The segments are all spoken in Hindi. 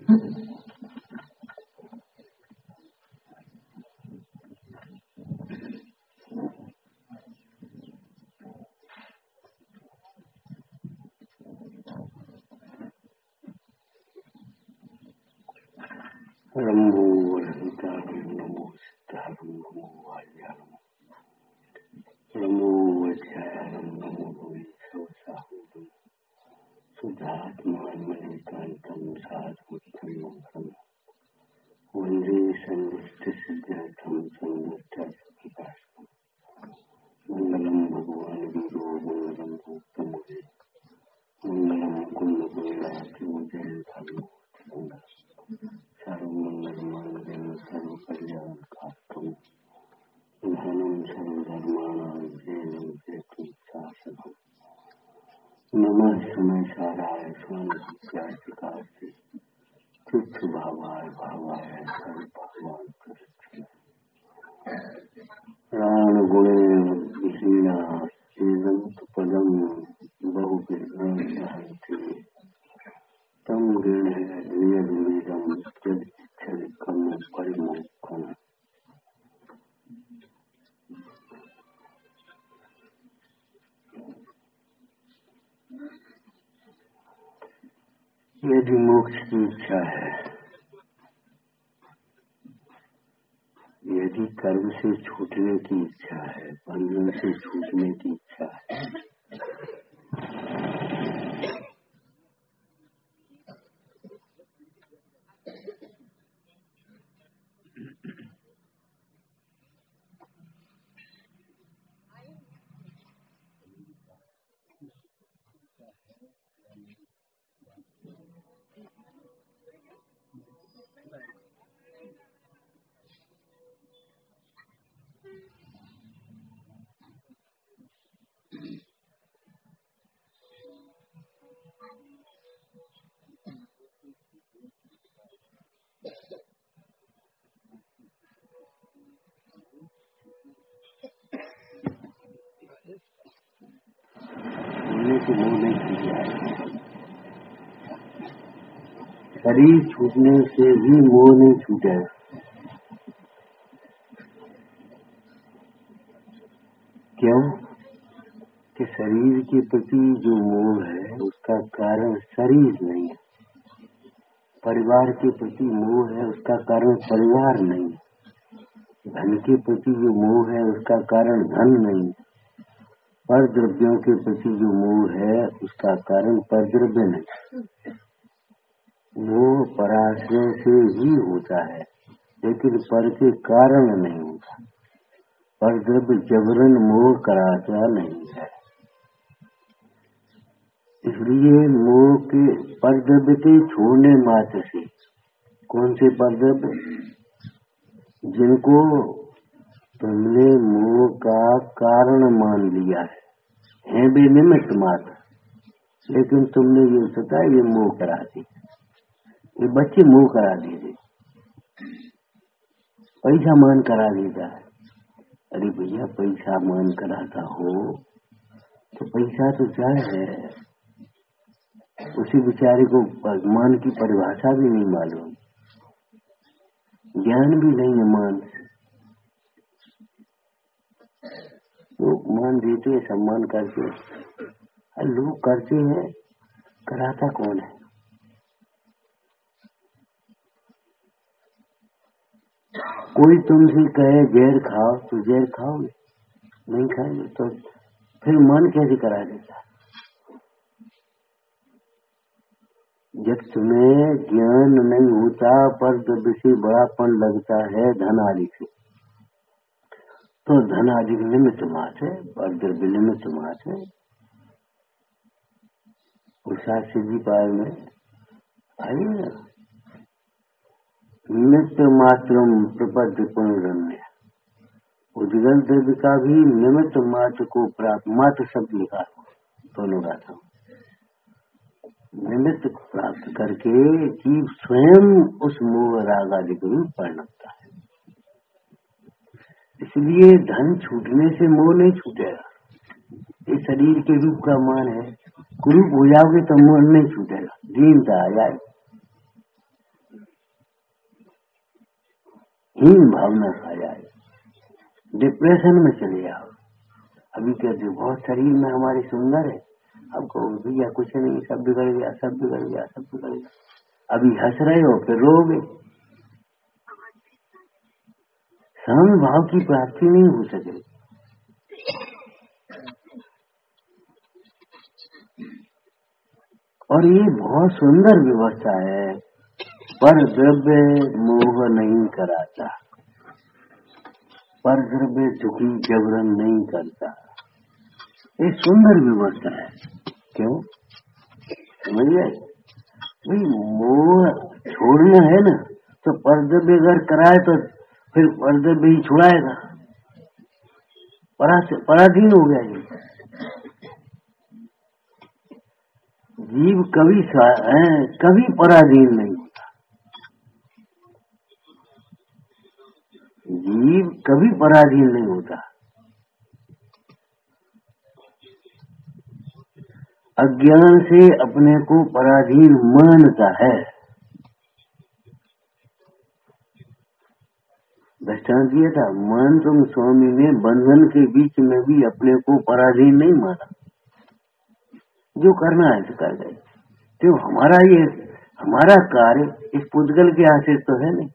रंभो रहितारं नमो सिद्धारं नमो वाल्यारं नमो वज्रायरं नमो भविष्यवसाहूतं सुधात्मान्मनेकान्तं साधुत्तमं वन्दे सन्निष्ठसिद्धार्थं सन्निष्ठप्रकाशकं मङ्गलं भगवान् वीरो मङ्गलं भूतमुदे मङ्गलं कुन्दकुलातिमुदयन्तं सर्वमङ्गलमाङ्गल्यं सर्वकल्याणकार्यं धनं सर्वधर्माणां जयं जयतु शासनम् नमः समयसाराय स्वामिकार्तिकार्ति तुच्छ भावाय भावाय सर्वभगवान कृष्ण प्राणगुणेन विहीना चेदं पदं बहुविघ्नसहन्ति तम गृह्ण नियमिदं यदिच्छदिकं परिमुखम्। यदि मोक्ष की इच्छा है, यदि कर्म से छूटने की इच्छा है, बंधन से छूटने की इच्छा है, तो मोह नहीं छूट जाएगा। शरीर छूटने से भी मोह नहीं छूटेगा। क्यों? कि शरीर के प्रति जो मोह है उसका कारण शरीर नहीं है, परिवार के प्रति मोह है उसका कारण परिवार नहीं, धन के प्रति जो मोह है उसका कारण धन नहीं, पर द्रव्यों के प्रति जो मोह है उसका कारण पर द्रव्य नहीं। मोह पराश्रय से ही होता है लेकिन पर के कारण नहीं होता। पर द्रव्य जबरन मोह कराता नहीं है। इसलिए मोह के पर द्रव्य के छोड़ने मात्र से, कौन से पर द्रव्य? जिनको तुमने मोह का कारण मान लिया है भी निमित्त मात्र, लेकिन तुमने ये सोचा ये मोह कराती, ये बच्चे मोह करा देते, पैसा मान करा देता है। अरे भैया पैसा मान कराता हो तो पैसा तो जाए है, उसी बेचारे को मान की परिभाषा भी नहीं मालूम, ज्ञान भी नहीं है मान। लोग मान देते हैं, सम्मान करते हैं, लोग करते हैं, कराता कौन है? कोई तुमसे कहे जहर खाओ तो जहर खाओगे? नहीं खाएंगे तो फिर मन कैसे करा देता? जब तुम्हें ज्ञान नहीं होता पर द्रव्य से बड़ापन लगता है धन आदि से, तो धन आदि निमित्त मात्र है और द्रव्य निमित्त मात्र है। उषा सिद्धि पाय में आइए ना, निमित्त मात्रम प्रपद्य पुनरन्य, उज्ज्वल द्रव्य का भी निमित्त मात्र को प्राप्त, मात्र शब्द लिखा दोनों गाथा, निमित्त प्राप्त करके जीव स्वयं उस मोह राग आदि को भी परिणमता है। इसलिए धन छूटने से मोह नहीं छूटेगा। ये शरीर के रूप का मान है, कुरूप हो जाओगे तो मोह नहीं छूटेगा, दीनता आ जाए। हीन भावना खा जाए, डिप्रेशन में चले जाओ। अभी कहते हो बहुत शरीर में हमारे सुंदर है, अब कहो भैया कुछ नहीं, सब बिगड़ गया, सब बिगड़ गया, सब बिगड़ गया। अभी हंस रहे हो फिर रोगे। सम भाव की प्राप्ति नहीं हो सके। और ये बहुत सुंदर व्यवस्था है, पर द्रव्य मोह नहीं कराता, पर द्रव्य झुकी जबरन नहीं करता। ये सुंदर व्यवस्था है। क्यों? समझ गए? भाई मोह छोड़ना है ना, तो परद्रव्य अगर कराए तो फिर परद्रव्य ही छुड़ाएगा, पराधीन हो गया जी। जीव कभी पराधीन नहीं होता, जीव कभी पराधीन नहीं होता। अज्ञान से अपने को पराधीन मानता है। दृष्टांत दिया था, मान तुम स्वामी ने बंधन के बीच में भी अपने को पराधीन नहीं माना, जो करना है कर गए। तो हमारा कार्य इस पुद्गल के आश्रित तो है नहीं।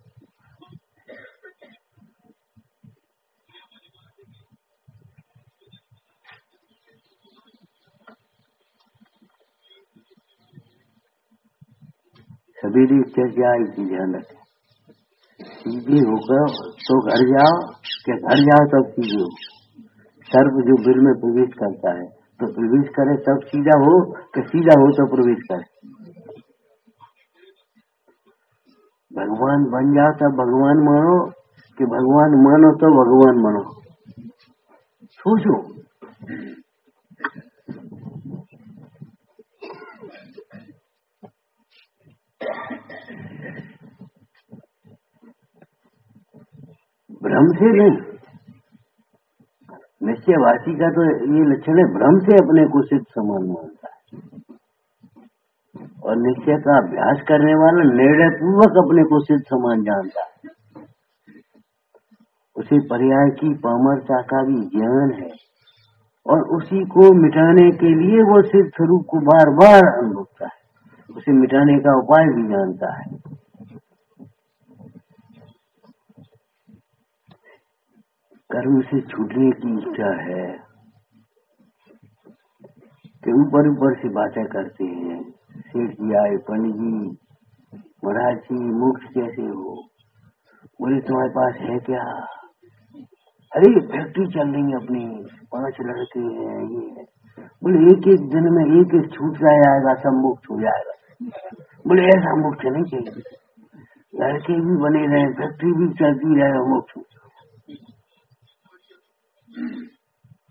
सवेरे चर्चा आई थी, ध्यान रखें, सीधे होकर तो घर जाओ, क्या घर जाओ तब सीधे हो। सर्प जो बिल में प्रवेश करता है तो प्रवेश करे तब सीधा हो, कि सीधा हो तो प्रवेश करे। भगवान बन जाओ तब भगवान मानो, कि भगवान मानो तो भगवान मानो। सोचो, भ्रम से नहीं, निश्चयवासी का तो ये लक्षण है, भ्रम से अपने को सिद्ध समान मानता है। और निश्चय का अभ्यास करने वाला निर्णय पूर्वक अपने को सिद्ध समान जानता है। उसे पर्याय की पामरता का भी ज्ञान है, और उसी को मिटाने के लिए वो सिद्ध स्वरूप को बार बार अनुभवता है, उसे मिटाने का उपाय भी जानता है। कर्म से छूटने की इच्छा है कि ऊपर ऊपर से बातें करते हैं, सेठ जी आए, पंडित जी, महाराज जी मोक्ष कैसे हो, बोले तुम्हारे पास है क्या? अरे फैक्ट्री चल रही है अपनी, 5 लड़के हैं, ये है। बोले एक एक दिन में एक एक छूट जाएगा, सब मुक्त हो जाएगा। बोले ऐसा मुक्त नहीं चाहिए, लड़के भी बने रहे, फैक्ट्री भी चलती रहे, मुक्त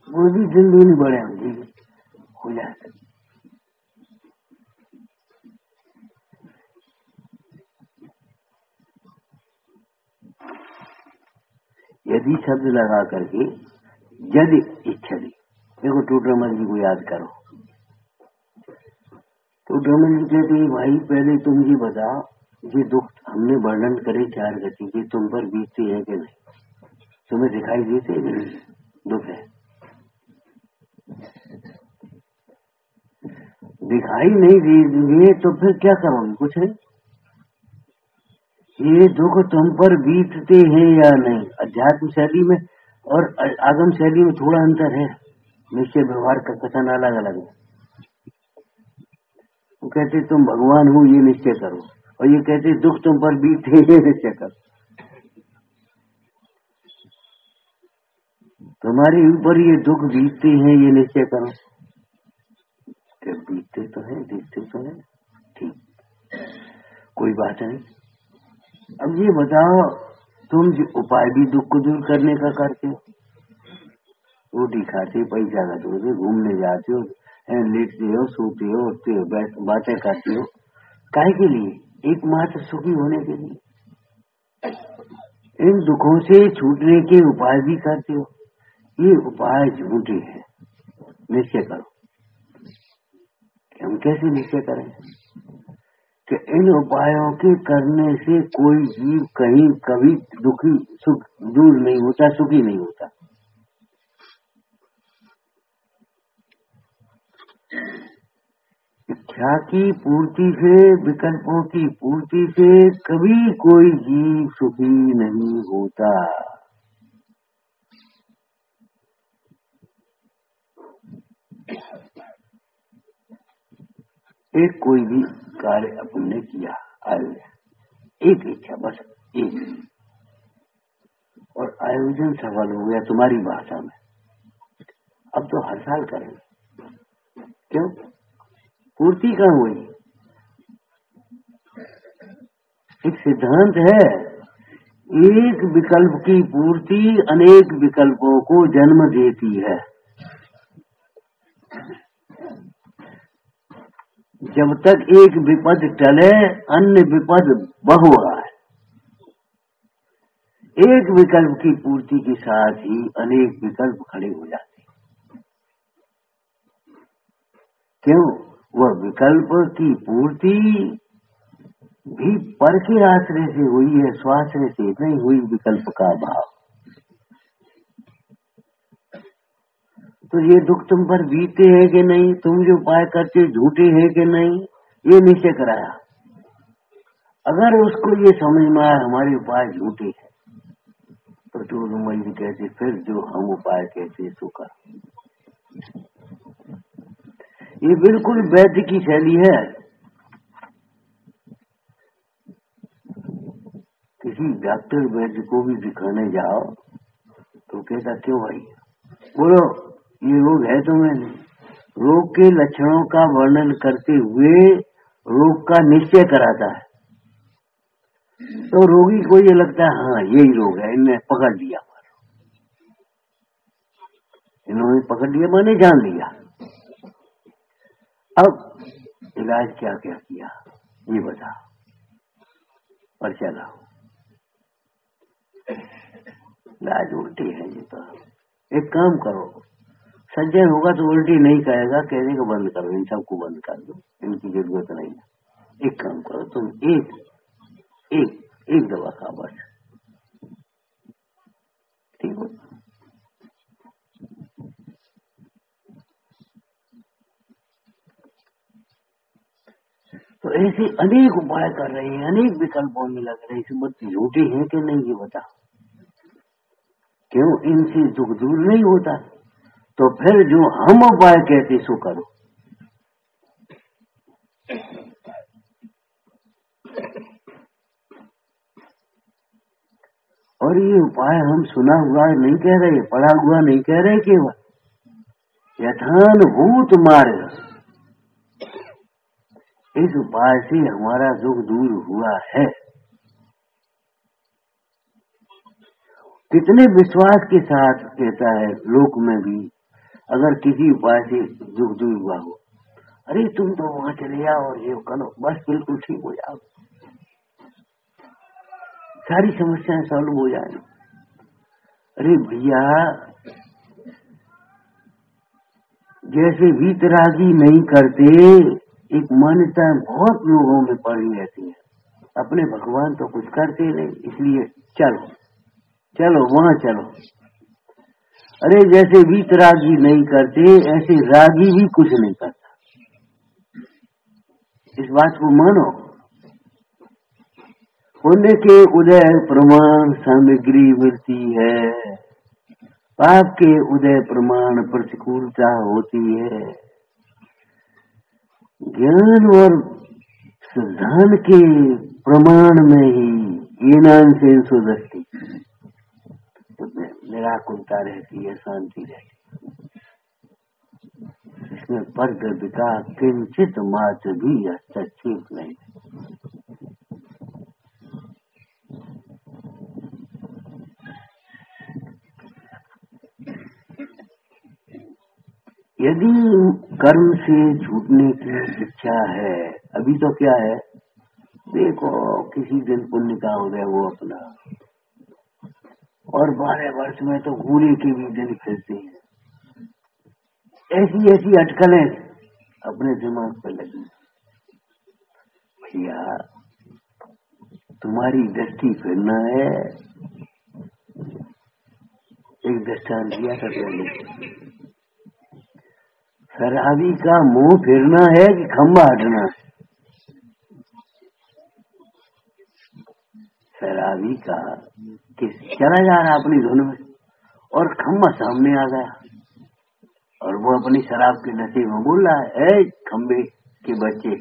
वो भी दिन दिन बढ़े हो जाए। यदि शब्द लगा करके यदि इच्छा दी, देखो टूटरमल जी को याद करो। टूटरमल जी कहते हैं भाई पहले तुम ये बताओ, ये दुख हमने वर्णन करे 4 गति के, तुम पर बीतते हैं कि नहीं? तुम्हें दिखाई देते नहीं दुख है? दिखाई नहीं देंगे तो फिर क्या करोगे? कुछ नहीं। ये दुख तुम पर बीतते हैं या नहीं, अध्यात्म शैली में और आगम शैली में थोड़ा अंतर है, निश्चय व्यवहार का कथन अलग अलग है। वो कहते तुम भगवान हो ये निश्चय करो, और ये कहते दुख तुम पर बीतते हैं निश्चय करो। तुम्हारे ऊपर ये दुख बीतते हैं ये निश्चय करो। बीतते तो है, दिखते तो है, ठीक, कोई बात नहीं। अब ये बताओ, तुम जो उपाय भी दुख को दूर करने का करते हो, रोटी खाते, पैसा का दूर, घूमने जाते हो, लेटते हो, सोते हो, उठते हो, बातें करते हो, काहे के लिए? एकमात्र सुखी होने के लिए। इन दुखों से छूटने के उपाय भी करते हो, ये उपाय झूठे हैं। निश्चय करो। हम कैसे निश्चय करें कि इन उपायों के करने से कोई जीव कहीं कभी दुखी सुख दूर नहीं होता, सुखी नहीं होता। इच्छा की पूर्ति से, विकल्पों की पूर्ति से कभी कोई जीव सुखी नहीं होता। एक कोई भी कार्य अपन ने किया, एक इच्छा, बस एक, और आयोजन सफल हो गया तुम्हारी भाषा में। अब तो हर साल करेंगे, क्यों? पूर्ति कहाँ हुई? एक सिद्धांत है, एक विकल्प की पूर्ति अनेक विकल्पों को जन्म देती है। जब तक एक विपद टले अन्य विपद बहुआ है। एक विकल्प की पूर्ति के साथ ही अनेक विकल्प खड़े हो जाते हैं। क्यों? वह विकल्प की पूर्ति भी पर के आश्रय से हुई है, स्वाश्रय से नहीं हुई विकल्प का अभाव। तो ये दुख तुम पर बीते हैं कि नहीं, तुम जो उपाय करते झूठे हैं कि नहीं, ये निश्चय कराया। अगर उसको ये समझ में आया हमारे उपाय झूठे हैं, तो टूलूमल जी कहते फिर जो हम उपाय कहते सो कर। ये बिल्कुल वैद्य की शैली है। किसी डॉक्टर वैद्य को भी दिखाने जाओ तो कहता क्यों भाई, बोलो ये रोग है तुम्हें? रोग के लक्षणों का वर्णन करते हुए रोग का निश्चय कराता है। तो रोगी को ये लगता है हाँ यही रोग है, इन्हें पकड़ लिया, इन्होंने पकड़ लिया, मैंने जान लिया। अब इलाज क्या क्या किया ये बता, और चला इलाज उल्टी है ये। तो एक काम करो, सज्जन होगा तो उल्टी नहीं कहेगा, कहने को बंद करो, इन सबको बंद कर दो, इनकी जरूरत नहीं है। एक काम करो तुम, एक दवा खा बस, ठीक हो? तो ऐसे अनेक उपाय कर रहे हैं, अनेक विकल्पों में लग रहे हैं, इस बात झूठे हैं कि नहीं ये बता। क्यों? इनसे दुख दूर नहीं होता। तो फिर जो हम उपाय कहते सो करो। और ये उपाय हम सुना हुआ नहीं कह रहे, पढ़ा हुआ नहीं कह रहे, केवल यथानुभूत मार्ग। इस उपाय से हमारा दुख दूर हुआ है। कितने विश्वास के साथ कहता है लोक में भी, अगर किसी उपाय से दुख दूर हुआ हो, अरे तुम तो वहां चले जाओ और ये करो, बस बिल्कुल ठीक हो जाओ, सारी समस्याएं सॉल्व हो जाए। अरे भैया, जैसे वीतरागी नहीं करते, एक मान्यता बहुत लोगों में पड़ी रहती है, अपने भगवान तो कुछ करते नहीं, इसलिए चलो चलो वहां चलो। अरे जैसे वीतरागी नहीं करते, ऐसे रागी भी कुछ नहीं करता। इस बात को मानो। पुण्य के उदय प्रमाण सामग्री मिलती है, पाप के उदय प्रमाण प्रतिकूलता होती है। ज्ञान और सिद्धांत के प्रमाण में ही ईनान से सुदृष्टि, निराकुलता रहती है, शांति रहती है। इसमें परद्रविका किंचित मात्र भी हस्तक्षेप नहीं। यदि कर्म से छूटने की इच्छा है, अभी तो क्या है, देखो किसी दिन पुण्य का उदय वो अपना, और 12 वर्ष में तो घूरे के भी दिन फिरते हैं। ऐसी ऐसी अटकलें अपने दिमाग पर लगी। या तुम्हारी दृष्टि फिरना है। एक दृष्टांत दिया था पहले, शराबी का मुंह फिरना है कि खंबा हटना है? शराबी का कि चला जा रहा अपनी धुन में और खंबा सामने आ गया और वो अपनी शराब के नशे में बोल रहा है, खंबे के बच्चे,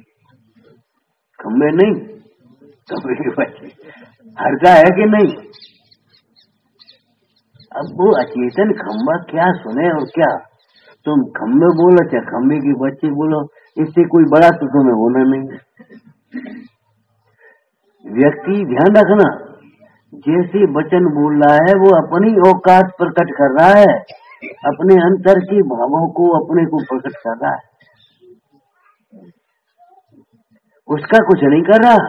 खंबे नहीं खंबे के बच्चे, हरता है कि नहीं? अब वो अचेतन खंबा क्या सुने और क्या तुम खंबे बोलो चाहे खंबे के बच्चे बोलो, इससे कोई बड़ा तो तुम्हें होना नहीं। व्यक्ति ध्यान रखना, जैसे वचन बोल रहा है वो अपनी औकात प्रकट कर रहा है, अपने अंतर के भावों को अपने को प्रकट कर रहा है, उसका कुछ नहीं कर रहा।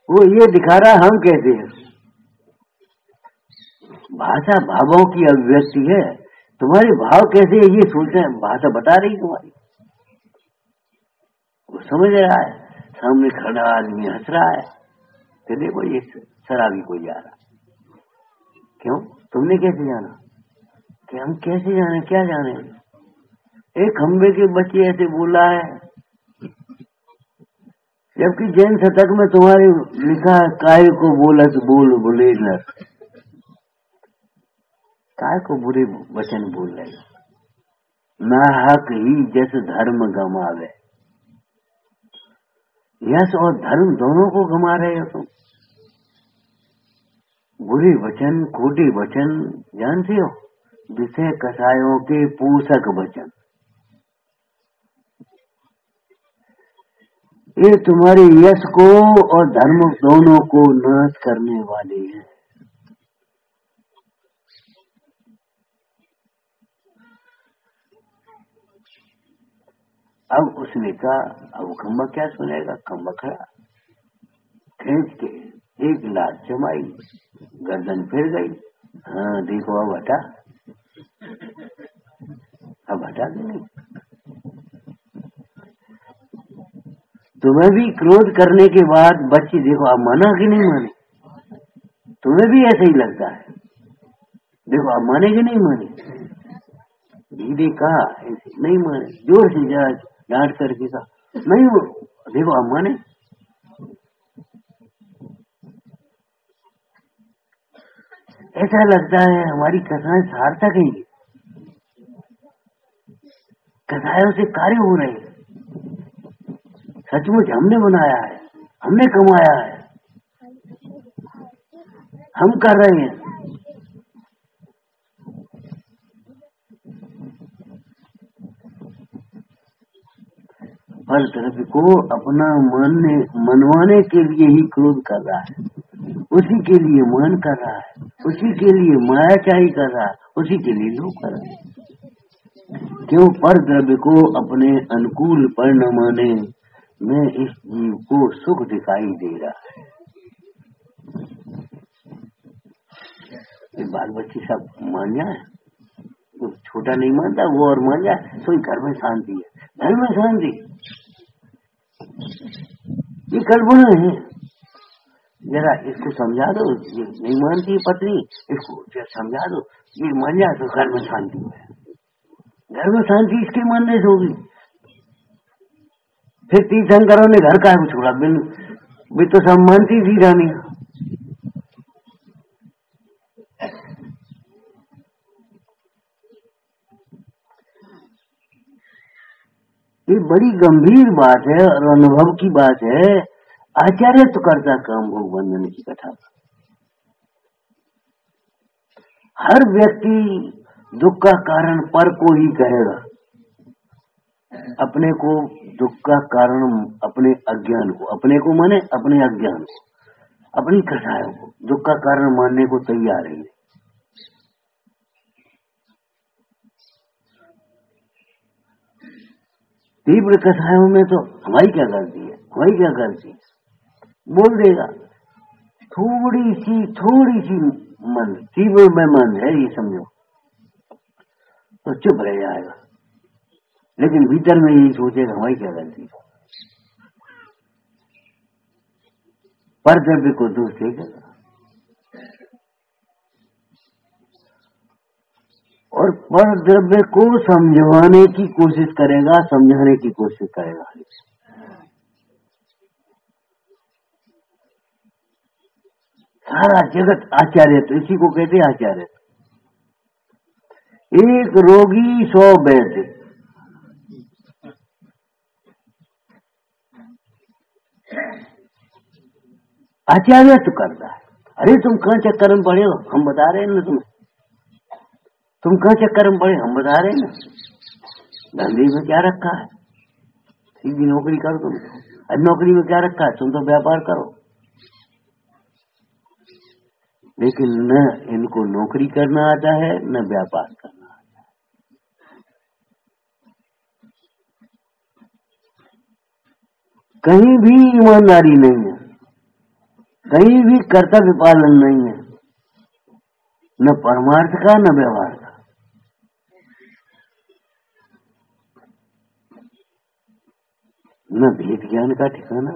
वो ये दिखा रहा हम कैसे हैं। भाषा भावों की अभिव्यक्ति है। तुम्हारे भाव कैसे है ये सोचते हैं, भाषा बता रही तुम्हारी। वो समझ रहा है, सामने खड़ा आदमी हंस रहा है तो देखो ये शराबी को जा रहा। क्यों? तुमने कैसे जाना? कि हम कैसे जाने, क्या जाने? एक खंबे के बच्चे ऐसे बोला है, जबकि जैन शतक में तुम्हारे लिखा है काय को बोलत बोल बोले न, काय को बुरे वचन बोल रहे, ना हक ही जैसे धर्म गमावे। यश और धर्म दोनों को गमा रहे हो तुम। बुरे वचन, खोटे वचन जानते हो, विषय कसायों के पोषक वचन, ये तुम्हारे यश को और धर्म दोनों को नाश करने वाले हैं। अब उसने कहा, अब खंबा क्या सुनेगा? खंबा खड़ा खींच के एक लात जमाई, गर्दन फिर गई। हाँ देखो अब हटा, अब हटा कि नहीं? तुम्हें भी क्रोध करने के बाद बच्चे देखो अब माना कि नहीं माने? तुम्हें भी ऐसा ही लगता है, देखो अब माने कि नहीं माने? धीरे कहा, ऐसे नहीं माने, जोर से डांट करके कहा नहीं, वो देखो अब माने। ऐसा लगता है हमारी कथाएं सार्थक है, कथाओं से कार्य हो रहे हैं, सचमुच हमने बनाया है, हमने कमाया है, हम कर रहे हैं। हर तरफ को अपना मनवाने के लिए ही क्रोध कर रहा है, उसी के लिए मान कर रहा है, उसी के लिए मायाचारी कर रहा है, उसी के लिए लोग कर रहे हैं। क्यों? पर द्रव्य को अपने अनुकूल परिणमाने में इस जीव को सुख दिखाई दे रहा है। ये बाल बच्चे सब मान जाए, तो छोटा नहीं मानता वो और मान जाए तो घर में शांति है, घर में शांति। ये कल्पना है, जरा इसको समझा दो, ये नहीं मानती पत्नी, इसको जरा समझा दो, ये मान जाए तो घर में शांति है। घर में शांति इसके मानने से होगी। फिर तीर्थंकरों ने घर का छोड़ा, बिल तो सब मानती थी रानी। ये बड़ी गंभीर बात है और अनुभव की बात है। आचार्य तो करता काम भोग बंधन की कथा। हर व्यक्ति दुख का कारण पर को ही कहेगा, अपने को दुख का कारण, अपने अज्ञान को, अपने को माने अपने अज्ञान को, अपनी कथाओं को दुख का कारण मानने को तैयार है। तीव्र कथाओं में तो हमारी क्या गलती है, हमारी क्या गलती है, बोल देगा। थोड़ी सी मन तीव्र में मन है ये समझो, तो चुप रह जाएगा। लेकिन भीतर में यही सोचेगा हमारी क्या गलती, पर द्रव्य को दोष देगा और पर द्रव्य को समझवाने की कोशिश करेगा, समझाने की कोशिश करेगा। सारा जगत आचार्य, तो इसी को कहते हैं आचार्य। एक रोगी 100 वैद्य, आचार्य तो करता है। अरे तुम कहाँ चक्कर में पड़े हो, हम बता रहे हैं ना तुम्हें, तुम कहाँ चक्कर में पड़े, हम बता रहे हैं ना। धंधे में क्या रखा है, सीधी नौकरी करो तुम। अब नौकरी में क्या रखा है, तुम तो व्यापार करो। लेकिन न इनको नौकरी करना आता है, न व्यापार करना आता है। कहीं भी ईमानदारी नहीं है, कहीं भी कर्तव्य पालन नहीं है, न परमार्थ का न व्यवहार का। न भेद ज्ञान का ठिकाना,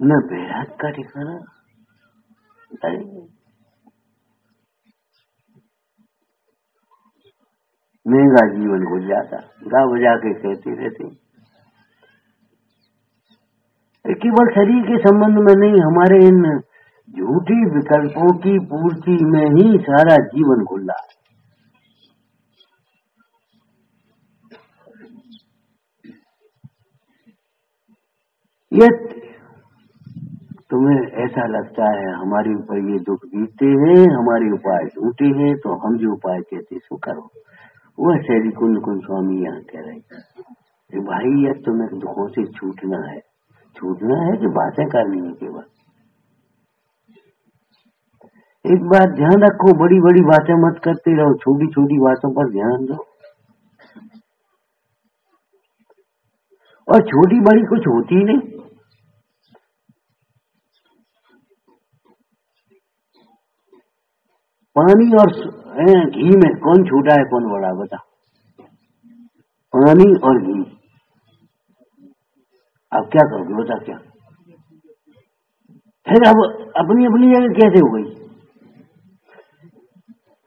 न वैराग का ठिकाना। अरे महंगा जीवन भूल जाता, गा बजा के कहते रहते। केवल शरीर के संबंध में नहीं, हमारे इन झूठी विकल्पों की पूर्ति में ही सारा जीवन घुल रहा है। ये तुम्हें ऐसा लगता है हमारे ऊपर ये दुख बीतते हैं, हमारे उपाय झूठे हैं, तो हम जो उपाय कहते सो करो। वह शैली कुंद स्वामी यहाँ कह रहे कि भाई ये तुम्हें दुखों से छूटना है, छूटना है कि बातें करनी है केवल। एक बात ध्यान रखो, बड़ी बड़ी बातें मत करते रहो, छोटी छोटी बातों पर ध्यान दो। और छोटी बड़ी कुछ होती नहीं। पानी और घी में कौन छोटा है कौन बड़ा, बता। पानी और घी, अब क्या करोगे बता, क्या फिर अब अपनी अपनी जगह कैसे हो गई।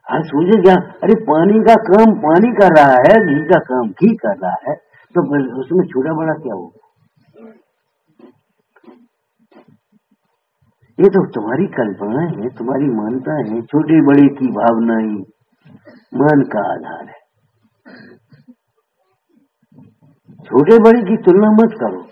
आज सोचे क्या, अरे पानी का काम पानी कर रहा है, घी का काम घी कर रहा है, तो उसमें छोटा बड़ा क्या होगा। ये तो तुम्हारी कल्पना है, तुम्हारी मान्यता है। छोटे बड़े की भावना ही मान का आधार है। छोटे बड़े की तुलना मत करो।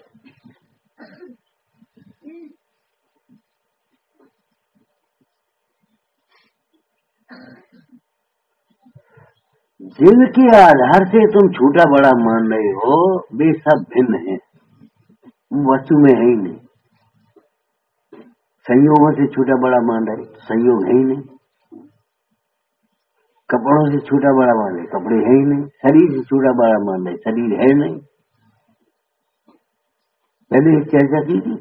जिनके आधार से तुम छोटा बड़ा मान रहे हो, वे सब भिन्न हैं, वस्तु में है ही नहीं। संयोगों से छोटा बड़ा मान रहे, संयोग है ही नहीं। कपड़ों से छोटा बड़ा मान रहे, कपड़े है ही नहीं। शरीर से छोटा बड़ा मान रहे, शरीर है नहीं। पहले चर्चा की थी।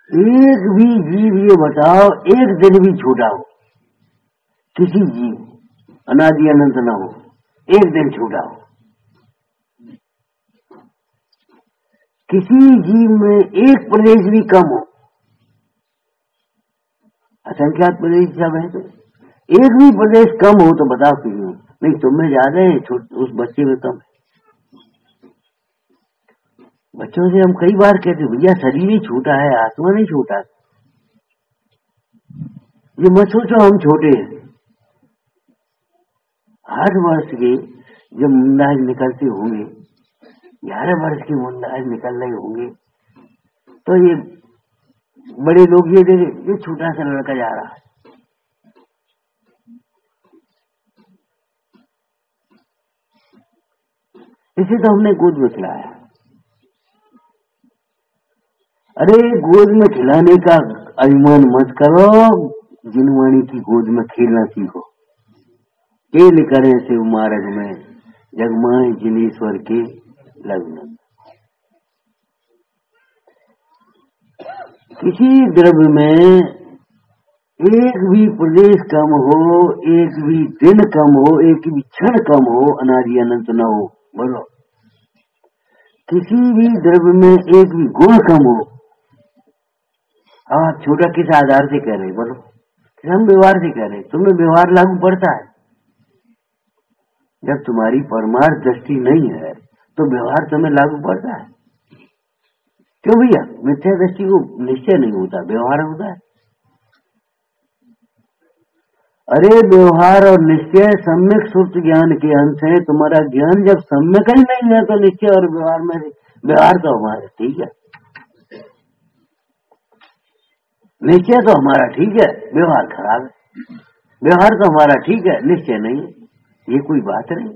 एक भी जीव, ये बताओ, एक दिन भी छोटा हो, किसी जीव अनादि अनंत न हो, एक दिन छोटा हो, किसी जीव में एक प्रदेश भी कम हो, असंख्यात प्रदेश सब है, तो एक भी प्रदेश कम हो तो बताओ क्यों। नहीं, तुम में ज्यादा है, उस बच्चे में कम है। बच्चों से हम कई बार कहते भैया शरीर ही छोटा है, आत्मा नहीं छोटा। ये मत सोचो हम छोटे हैं। 8 वर्ष के जब मुंडाज निकलते होंगे, 11 वर्ष के मुंडाज निकल रहे होंगे, तो ये बड़े लोग ये देखे ये छोटा सा लड़का जा रहा है। इसे तो हमने गोद में खिलाया। अरे गोद में खिलाने का अभिमान मत करो, जिनवाणी की गोद में खेलना सीखो। खेल करें से मार्ग में जगमाए जिनेश्वर के लग्न। किसी द्रव्य में एक भी प्रदेश कम हो, एक भी दिन कम हो, एक भी क्षण कम हो, अनादि अनंत न हो। बोलो, किसी भी द्रव्य में एक भी गुण कम हो। आप छोटा किस आधार से कह रहे? बोलो, हम व्यवहार से कह रहे। तुम्हें व्यवहार लागू पड़ता है। जब तुम्हारी परमार्थ दृष्टि नहीं है तो व्यवहार तुम्हें लागू पड़ता है। क्यों भैया? मिथ्या दृष्टि को निश्चय नहीं होता, व्यवहार होता है। अरे व्यवहार और निश्चय सम्यक सुप्त ज्ञान के अंश है। तुम्हारा ज्ञान जब सम्यक ही नहीं है तो निश्चय और व्यवहार में, व्यवहार तो हमारा ठीक है, निश्चय तो हमारा ठीक है, व्यवहार खराब है। व्यवहार तो हमारा ठीक है, निश्चय नहीं है, ये कोई बात नहीं।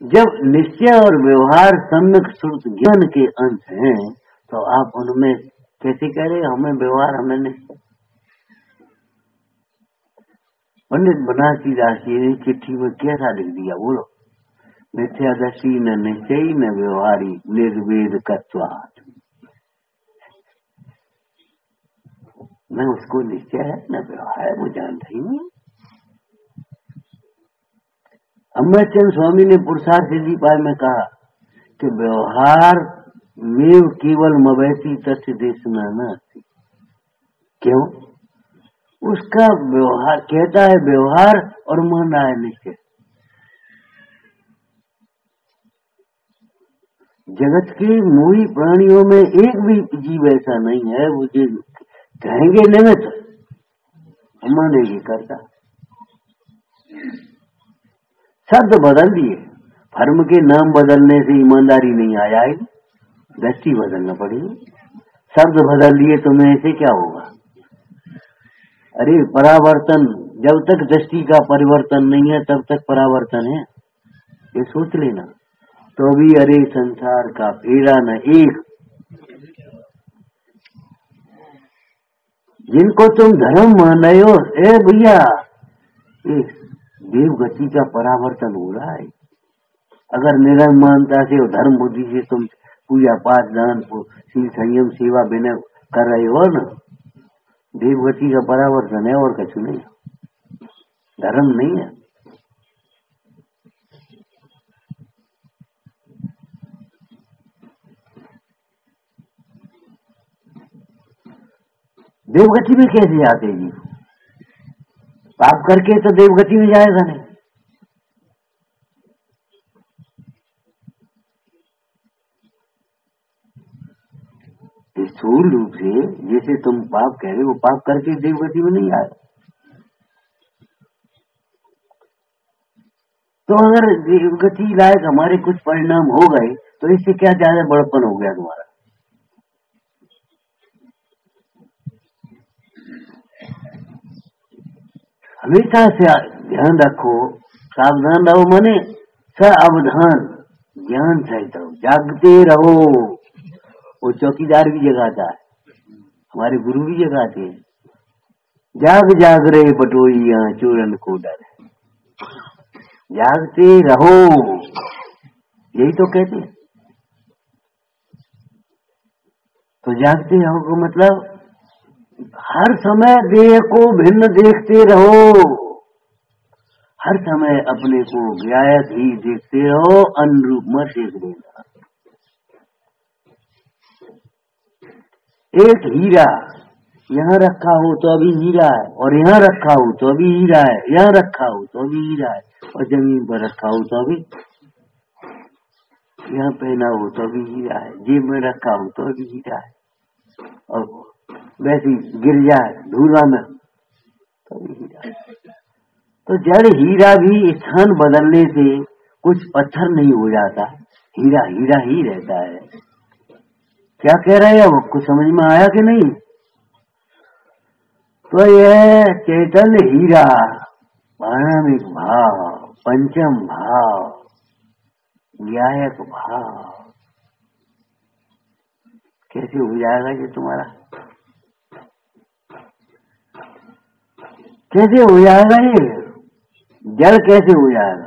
जब निश्चय और व्यवहार सम्यक सुप्त ज्ञान के अंश हैं तो आप उनमें कैसे कह रहे हमें व्यवहार हमें निश्चय? पंडित बनारसी दास जी ने चिट्ठी में कैसा लिख दिया? बोलो, मिथ्यादर्शी न निश्चयी न व्यवहारी निर्वेद कत्वात्। न उसको निश्चय है न व्यवहार है, वो जानता ही नहीं। अमरचंद स्वामी ने पुरुषार्थ सिद्धि पाठ में कहा कि व्यवहार में केवल मवैसी तथ्य देशना न। क्यों? उसका व्यवहार कहता है व्यवहार और मान रहा है निश्चय। जगत के मोही प्राणियों में एक भी जीव ऐसा नहीं है वो जो कहेंगे निमित्त मानेगी करता। शब्द बदल दिए, फर्म के नाम बदलने से ईमानदारी नहीं आ जाएगी, दृष्टि बदलना पड़ेगी। शब्द बदल दिए तो मैं ऐसे क्या होगा? अरे परावर्तन, जब तक दृष्टि का परिवर्तन नहीं है तब तक परावर्तन है, ये सोच लेना। तो भी अरे संसार का फेरा न एक। जिनको तुम धर्म मान रहे हो, ए भैया, देवगति का परावर्तन हो रहा है। अगर निर्मानता से और धर्म बुद्धि से तुम पूजा पाठ दान शील संयम सेवा विनय कर रहे हो ना, देवगति का परावर्तन है और कुछ नहीं, धर्म नहीं है। देवगति में कैसे जाते जी? पाप करके तो देवगति में जाएगा नहीं। स्थूल रूप से जैसे तुम पाप कह रहे हो, पाप करके देवगति में नहीं आए। तो अगर देवगति लायक हमारे कुछ परिणाम हो गए तो इससे क्या ज्यादा बड़पन हो गया तुम्हारा? हमेशा से ध्यान रखो, सावधान रहो, माने सावधान, ज्ञान सहित रहो, जागते रहो। वो चौकीदार भी जगाता है, हमारे गुरु भी जगाते हैं। जाग जाग रहे बटोइया चूरन को डर, जागते रहो, यही तो कहते हैं। तो जागते रहो को मतलब हर समय देह को भिन्न देखते रहो, हर समय अपने को व्यायत ही देखते रहो, अनुरूप मत देख देना। एक हीरा यहाँ रखा हो तो अभी हीरा है, और यहाँ रखा हो तो अभी हीरा है, यहाँ रखा हो तो अभी हीरा है, और जमीन पर रखा हो तो अभी, यहाँ पहना हो तो अभी हीरा है, जेब में रखा हो तो अभी हीरा है, और वैसे गिर जाए धूला में तो अभी हीरा है। तो जड़ हीरा भी स्थान बदलने से कुछ पत्थर नहीं हो जाता, हीरा हीरा ही रहता है। क्या कह रहे हैं वो, कुछ समझ में आया कि नहीं? तो यह चैतन्य हीरा, पारमिक भाव, पंचम भाव, न्यायक भाव कैसे हो जाएगा ये तुम्हारा? कैसे हो जाएगा ये? जड़ कैसे हो जाएगा?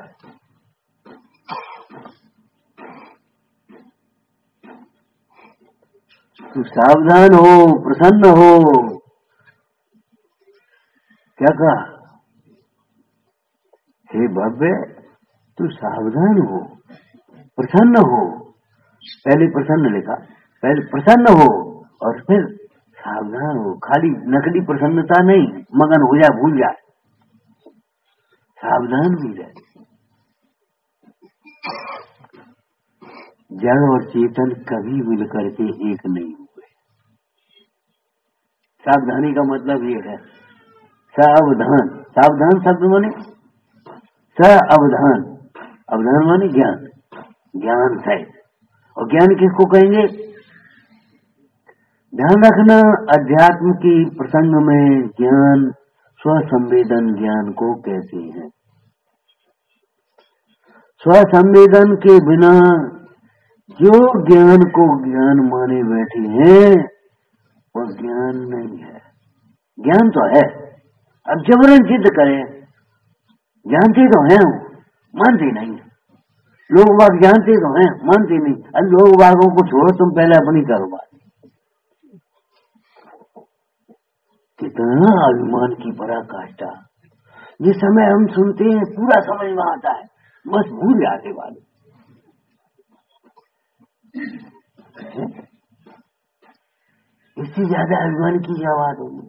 तू सावधान हो, प्रसन्न हो। क्या कहा? हे भव्य, तू सावधान हो, प्रसन्न हो। पहले प्रसन्न लिखा, पहले प्रसन्न हो और फिर सावधान हो। खाली नकली प्रसन्नता नहीं, मगन हो जा, भूल जा, सावधान भी रहे। जड़ और चेतन कभी मिलकर के एक नहीं हुए। सावधानी का मतलब ये है, सावधान, सावधान शब्द माने सावधान, अवधान माने ज्ञान, ज्ञान है। और ज्ञान किसको कहेंगे? ध्यान रखना, अध्यात्म की प्रसंग में ज्ञान स्वसंवेदन ज्ञान को कहते हैं। स्वसंवेदन के बिना जो ज्ञान को ज्ञान माने बैठे हैं वो ज्ञान नहीं है। ज्ञान तो है, अब जबरन जिद करें, जानते तो हैं, मानते नहीं। लोग बाग जानते तो हैं, मानते नहीं। अब लोग बागों को छोड़ो, तुम पहले अपनी करो बात। कितना अभिमान की पराकाष्ठा। जिस समय हम सुनते हैं पूरा समझ में आता है, बस भूल जाते वाले। इससे ज्यादा अभिमान की क्या बात होगी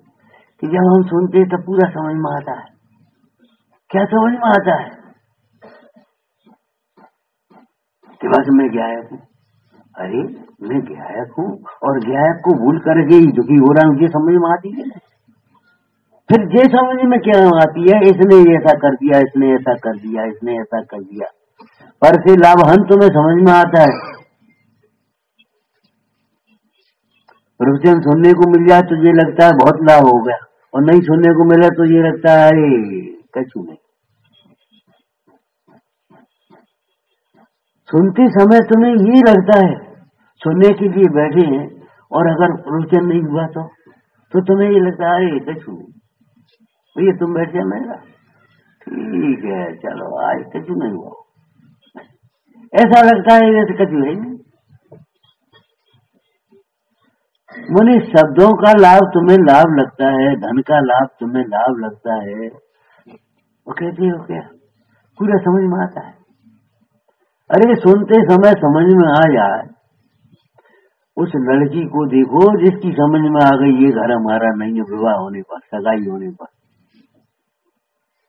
कि जब हम सुनते हैं तब पूरा समझ में आता है। क्या समझ में आता है कि बस मैं गायक हूं। अरे मैं गायक हूं और गायक को भूल करके ही दुखी हो रहा हूं, ये समझ में आती है। फिर ये समझ में क्या आती है, इसने ऐसा कर दिया, इसने ऐसा कर दिया, इसने ऐसा कर दिया, पर से लाभहन तुम्हें समझ में आता है। प्रवचन सुनने को मिल जाए तो ये लगता है बहुत लाभ हो गया, और नहीं सुनने को मिले तो ये लगता है अरे कछु नहीं। सुनते समय तुम्हें ये लगता है, सुनने के लिए बैठे हैं और अगर प्रवचन नहीं हुआ तो तुम्हें ये लगता है अरे कछु नहीं, भैया तुम बैठ जाना, ठीक है चलो आज कछु नहीं हुआ, ऐसा लगता है जैसे कछु है नहीं। मुनि शब्दों का लाभ तुम्हें लाभ लगता है, धन का लाभ तुम्हें लाभ लगता है, वो कहते हो क्या पूरा समझ में आता है। अरे सुनते समय समझ में आ जाए, उस लड़की को देखो जिसकी समझ में आ गई ये घर हमारा नहीं है, विवाह होने पर, सगाई होने पर,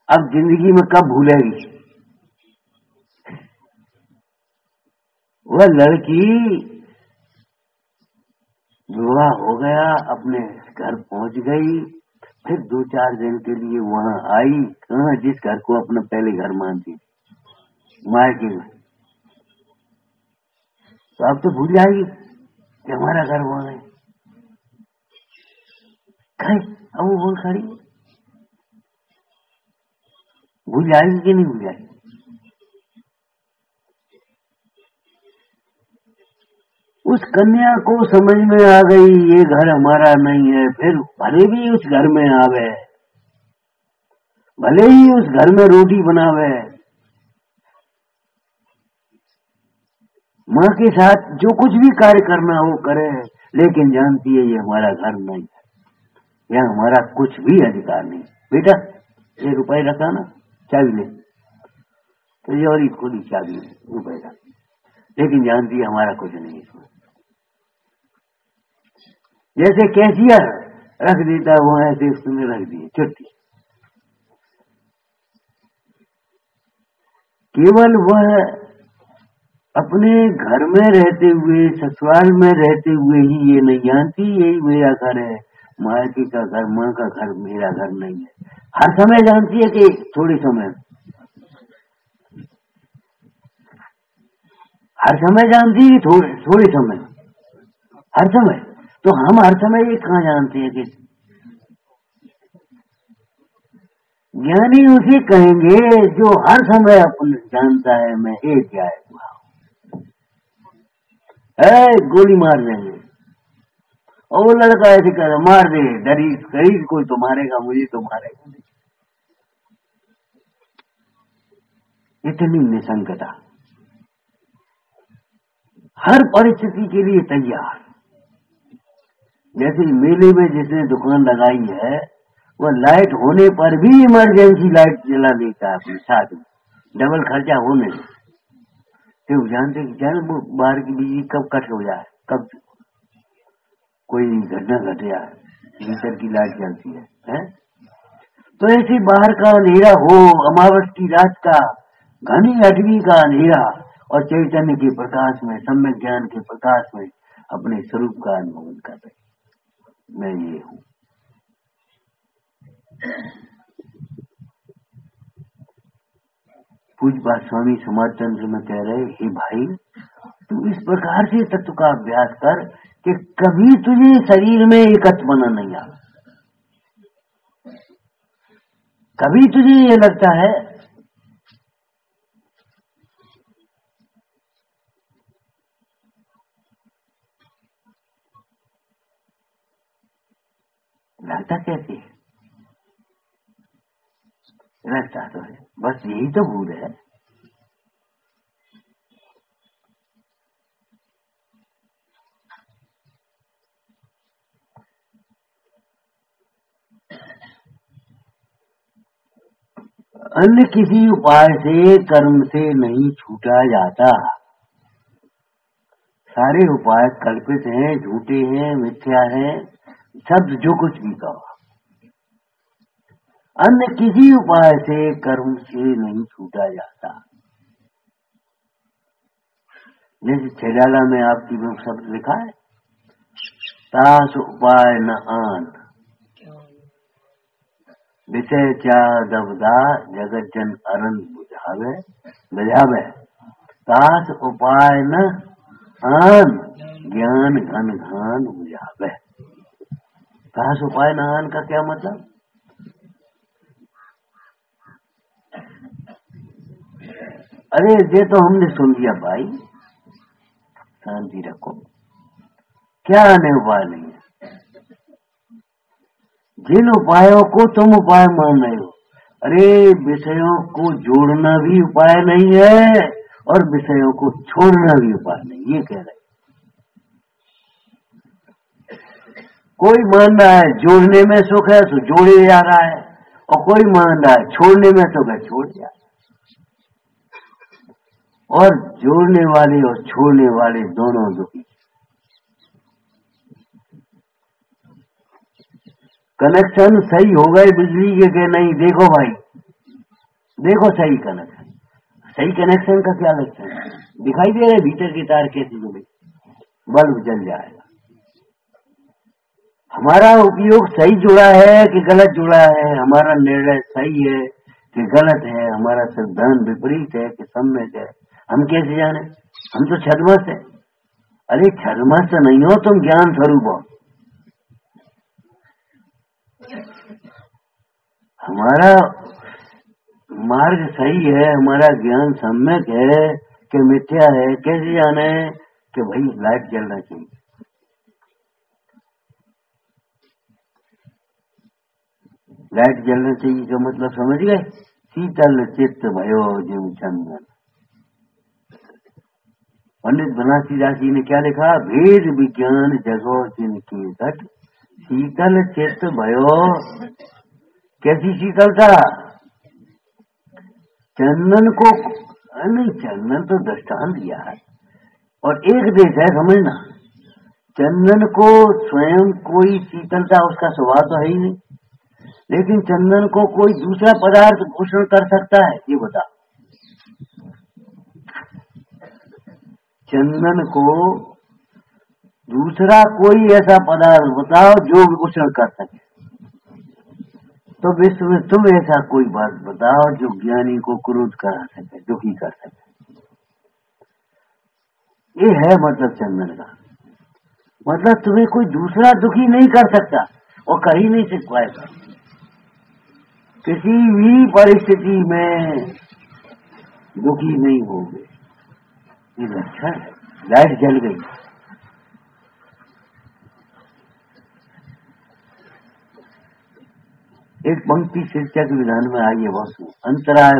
अब जिंदगी में कब भूलेगी वह लड़की। विवाह हो गया, अपने घर पहुंच गई, फिर 2-4 दिन के लिए वहां आई, कहाँ जिस घर को अपना पहले घर मानती मायके में, तो अब तो भूल जाएगी कि हमारा घर वहां है। अब वो बोल खड़ी भूल जाएगी कि नहीं भूल जाएगी? उस कन्या को समझ में आ गई ये घर हमारा नहीं है, फिर भले भी उस घर में आवे, भले ही उस घर में रोटी बनावे, माँ के साथ जो कुछ भी कार्य करना हो करे, लेकिन जानती है ये हमारा घर नहीं है, यहाँ हमारा कुछ भी अधिकार नहीं। बेटा ये रुपए रखा ना, चाबी ले, तो ये और खोली चाबी रुपए रख, लेकिन जानती है हमारा कुछ नहीं है। जैसे कैशियर रख देता है वो ऐसे उसने रख दिए छुट्टी। केवल वह अपने घर में रहते हुए, ससुराल में रहते हुए ही ये नहीं जानती यही मेरा घर है, मायके का घर, माँ का घर मेरा घर नहीं है। हर समय जानती है कि थोड़े समय, हर समय जानती है थोड़े समय, हर समय। तो हम हर समय ये कहाँ जानते हैं कि ज्ञानी उसे कहेंगे जो हर समय अपन जानता है मैं एक गायक हुआ है, गोली मार देंगे और वो लड़का ऐसे कर मार दे, डरी करीब कोई तो मारेगा, मुझे तो मारेगा नहीं। इतनी निसंगता, हर परिस्थिति के लिए तैयार, जैसे मेले में जिसने दुकान लगाई है वो लाइट होने पर भी इमरजेंसी लाइट जला देता है अपने साथ में, डबल खर्चा होने से। तो जानते कि जान वो बाहर की बिजली कब कट हो जाए, कब कोई घटना घट जाए, भीतर की लाइट जलती है? तो ऐसे बाहर का अंधेरा हो, अमावस की रात का घनी अटवी का अंधेरा और चैतन्य के प्रकाश में, सम्यक ज्ञान के प्रकाश में अपने स्वरूप का अनुभव कर रहे। मैं ये हूँ। पूज्यपाद स्वामी समाज तंत्र में कह रहे, हे भाई तू इस प्रकार से तत्व का अभ्यास कर कि कभी तुझे शरीर में एकत्वपना नहीं आ, कभी तुझे ये लगता है लगता कैसे है? लगता तो है, बस यही तो भूल है। अन्य किसी उपाय से कर्म से नहीं छूटा जाता। सारे उपाय कल्पित हैं, झूठे हैं, मिथ्या हैं, शब्द जो कुछ भी कहो। अन्य किसी उपाय से कर्म से नहीं छूटा जाता। जैसे छेडाला में आपकी में शब्द लिखा है, तास उपाय न आन विषय क्या दबदा जगत जन अरन बुझावे तास उपाय न आन ज्ञान घन घान बुझावे। तास उपाय न आन का क्या मतलब? अरे ये तो हमने सुन लिया भाई, शांति रखो। क्या आने उपाय नहीं है? जिन उपायों को तुम उपाय मान रहे हो, अरे विषयों को जोड़ना भी उपाय नहीं है और विषयों को छोड़ना भी उपाय नहीं, ये कह रहे। कोई मान रहा है जोड़ने में सुख है तो जोड़े जा रहा है, और कोई मान रहा है छोड़ने में सुख है, छोड़ जा। और जोड़ने वाले और छोड़ने वाले दोनों दुखी। कनेक्शन सही हो गए बिजली के नहीं? देखो भाई, देखो सही कनेक्शन, सही कनेक्शन का क्या लक्षण है? दिखाई दे रहे भीतर के तार कैसे जुड़े, बल्ब जल जाएगा। हमारा उपयोग सही जुड़ा है कि गलत जुड़ा है, हमारा निर्णय सही है कि गलत है, हमारा सिद्धांत विपरीत है कि सम्यक है, हम कैसे जाने? हम तो छद्मस्त है। अरे छद्मस्त नहीं हो तुम, ज्ञान स्वरूप हो। हमारा मार्ग सही है, हमारा ज्ञान सम्यक है कि मिथ्या है, कैसे जाने? कि भाई लाइट जलना चाहिए। लाइट जलना चाहिए का मतलब समझ गए? शीतल चित्त भयो जिम चंदन। पंडित बनारसीदास जी ने क्या लिखा? भेद विज्ञान जगो जिनकी घट शीतल चित्त भयो। कैसी शीतलता? चंदन को नहीं, चंदन तो दृष्टांत दिया है और एक देश है, समझना। चंदन को स्वयं कोई शीतलता उसका स्वभाव तो है ही नहीं, लेकिन चंदन को कोई दूसरा पदार्थ पोषण कर सकता है? ये बता। चंदन को दूसरा कोई ऐसा पदार्थ बताओ जो पोषण कर सके। तो विश्व में तुम ऐसा कोई बात बताओ जो ज्ञानी को क्रोध करा सके, दुखी कर सके। ये है मतलब चंदन का। मतलब तुम्हें कोई दूसरा दुखी नहीं कर सकता और कर ही नहीं पाएगा। किसी भी परिस्थिति में दुखी नहीं होगे। ये लक्षण है। लाइट जल गई, एक पंक्ति शीर्षक विधान में आई है, बहुत अंतराय